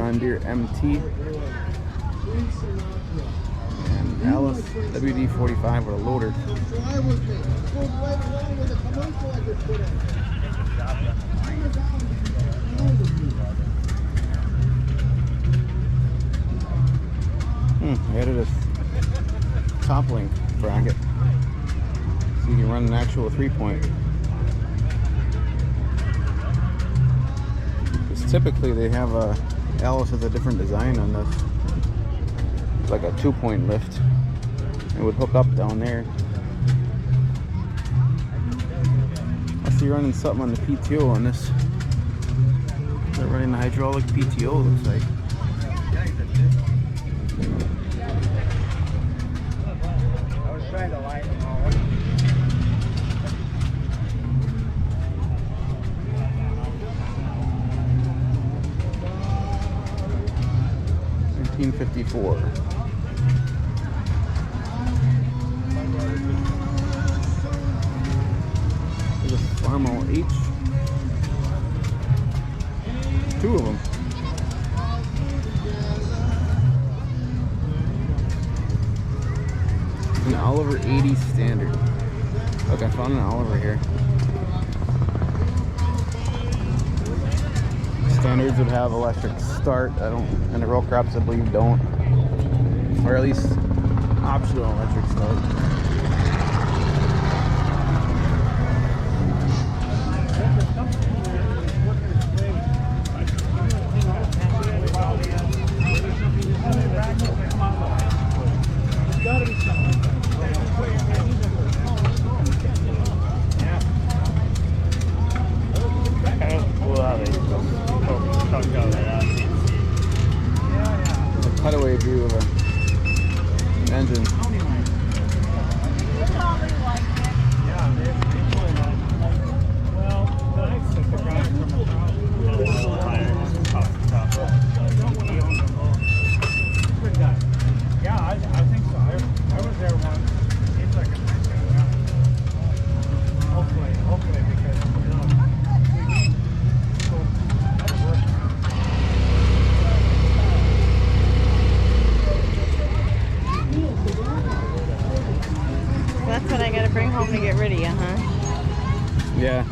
John Deere MT. And Alice WD-45 with a loader. I added a top link bracket so you can run an actual 3-point. Because typically they have Alice has a different design on this. It's like a 2-point lift. It would hook up down there. I see running something on the PTO on this. They're running the hydraulic PTO, looks like. Trying to light them all. $19.54. There's a Farmall H. 2 of them. An Oliver 80 standard. Look, I found an Oliver here. Standards would have electric start. And the roll crops I believe don't. Or at least optional electric start. Cutaway view of an engine. Yeah, I think so. I was there once. It's like a nice guy. Hopefully, because we need. So that'll work. That's what I gotta bring home to get rid of you, huh? Yeah.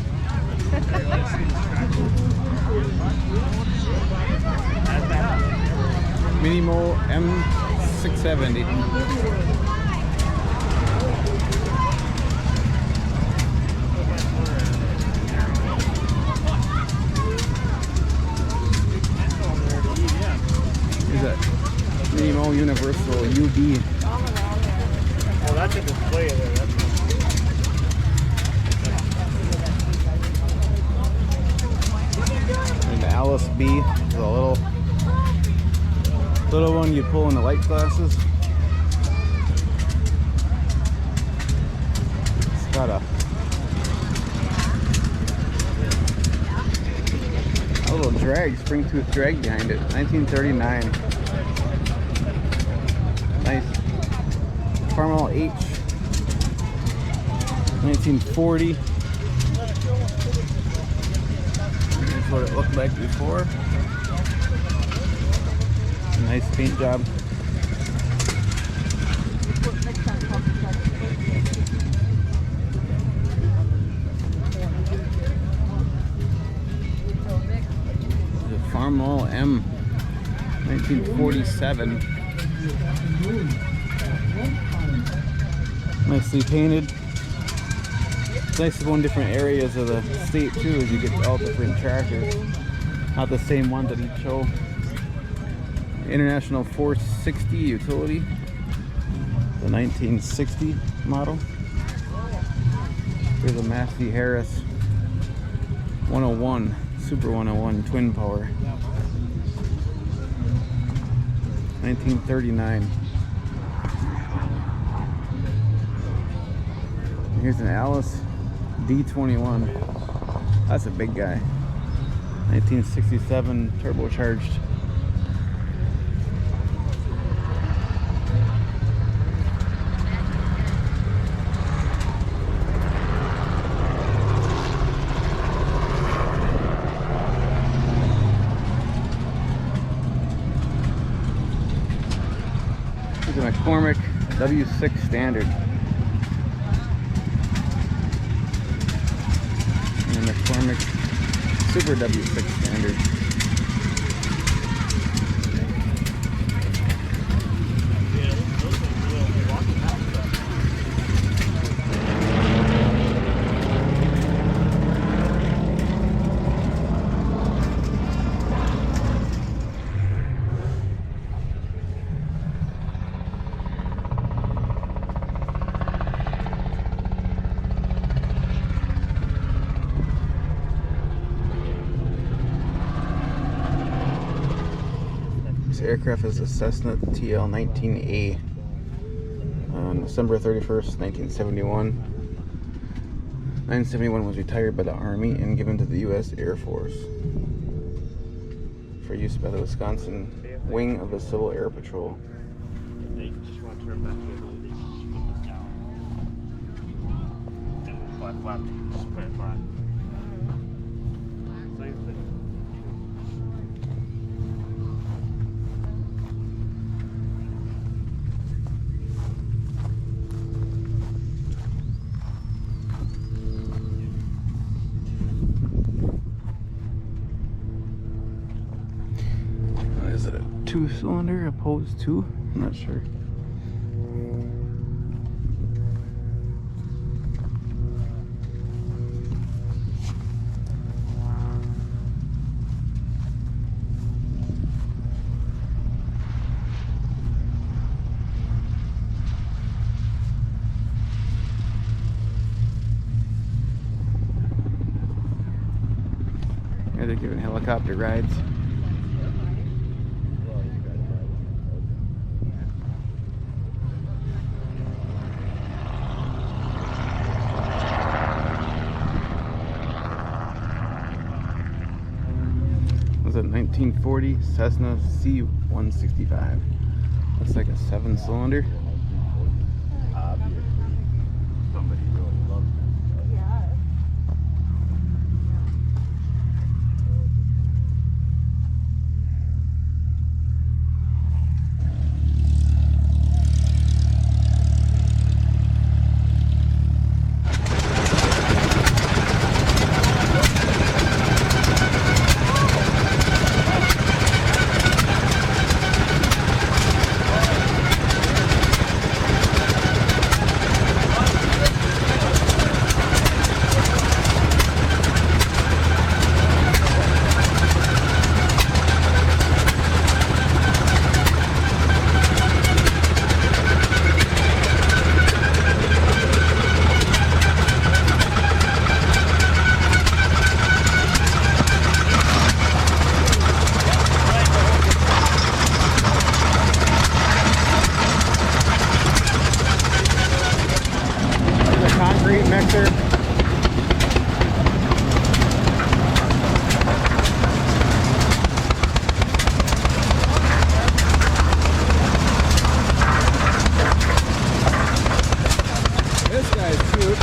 Minimo M670. Is that Minimo Universal UB? Oh, that's a display there. And the Alice B is a little one you pull in the light glasses. It's got a little drag, spring tooth drag behind it. 1939. Nice. Farmall H. 1940. That's what it looked like before. Nice paint job. The Farmall M, 1947. Nicely painted. It's nice to go in different areas of the state too, as you get all different tractors. Not the same ones at each show. International 460 utility, the 1960 model. There's a Massey Harris 101, Super 101 twin power, 1939. Here's an Alice D21. That's a big guy. 1967 turbocharged. W6 standard. And a McCormick Super W6 standard. This aircraft is a Cessna TL-19A. On December 31st, 1971. 971 was retired by the Army and given to the U.S. Air Force for use by the Wisconsin wing of the Civil Air Patrol. They just want to turn back here. They just put this down. And flat, flat, just put it flat. Same thing. Is it a 2-cylinder opposed to? I'm not sure. Yeah, they're giving helicopter rides. Was a 1940 Cessna C-165. Looks like a 7-cylinder. Somebody really loves that. Concrete mixer. This guy's cute.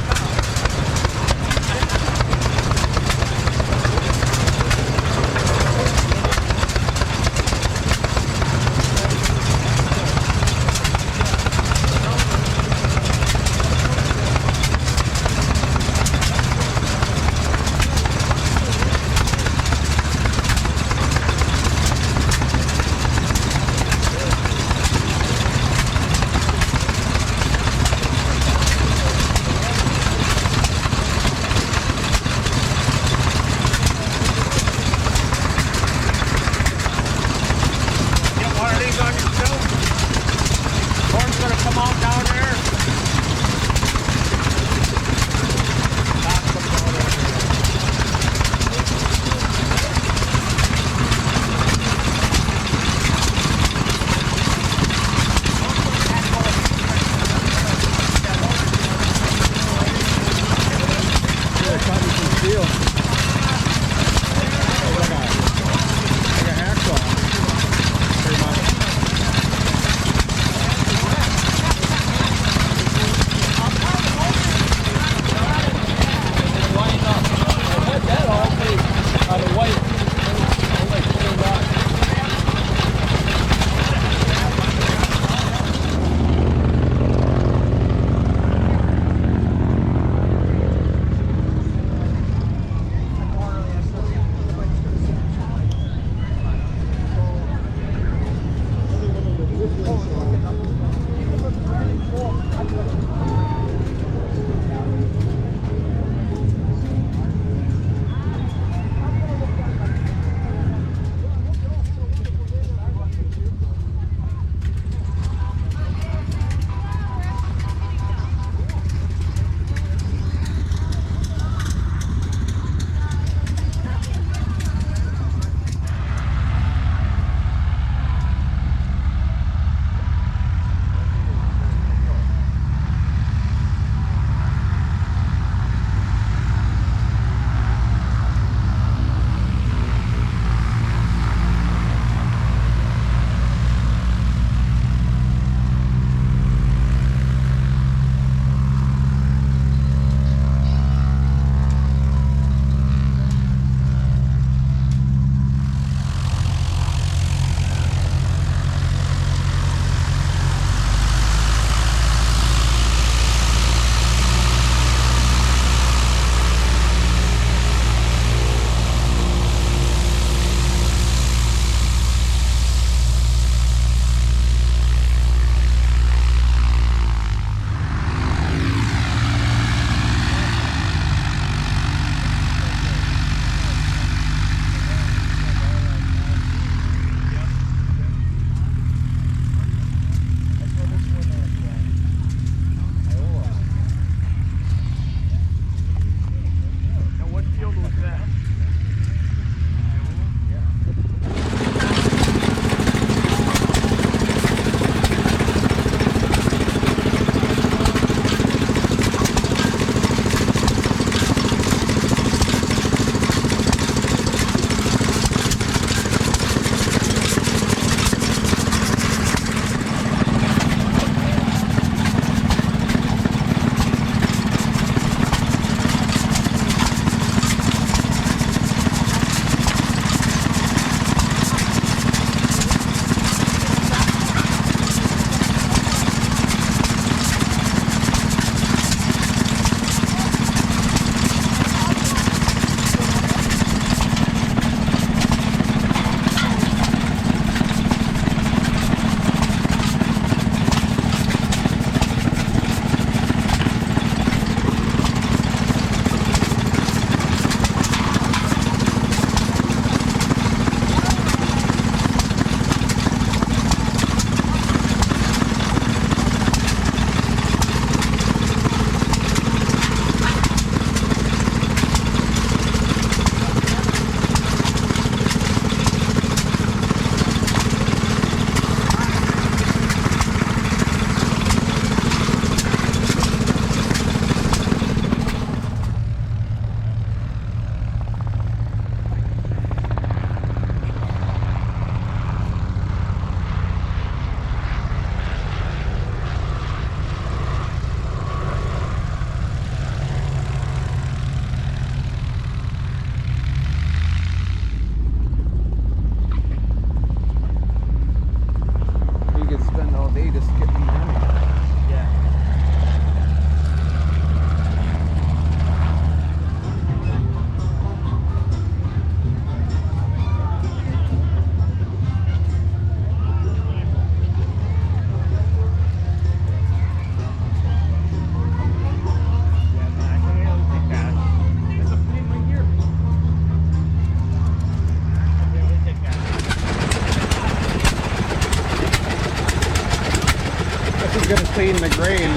clean the grain.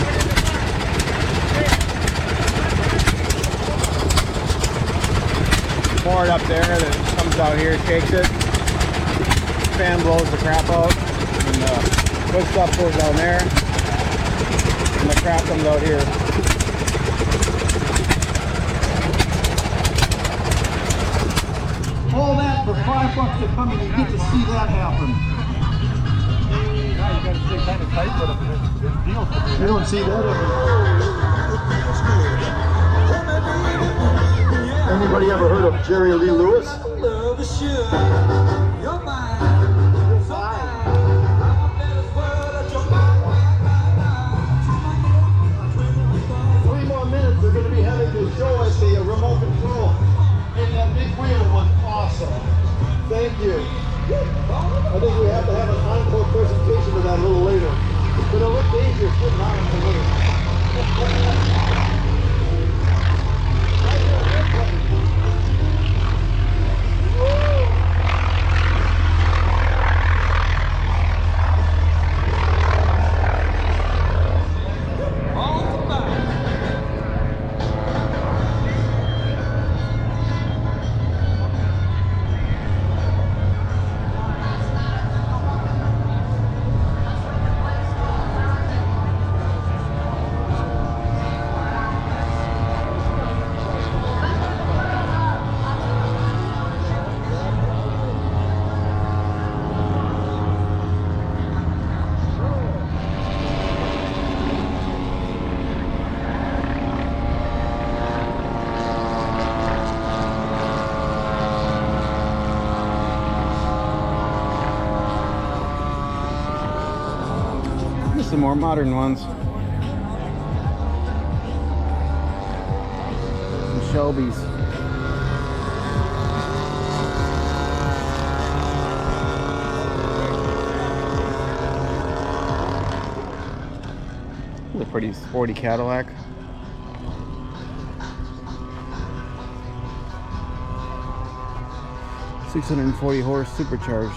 Pour it up there, then it comes out here, shakes it. Fan blows the crap out, and good stuff goes down there, and the crap comes out here. All that for $5 to come and you get to see that happen. Yeah, you gotta stay kind of tight with them. There's deals to do. You don't see that every. Anybody ever heard of Jerry Lee Lewis? 3 more minutes, they're going to be having to show us the remote control. And that big wheel was awesome. Thank you. I think we have to have an encore presentation of that a little later. It's going to look dangerous putting on the little. Some more modern ones. Some Shelbys. A pretty sporty Cadillac. .640 horse supercharged.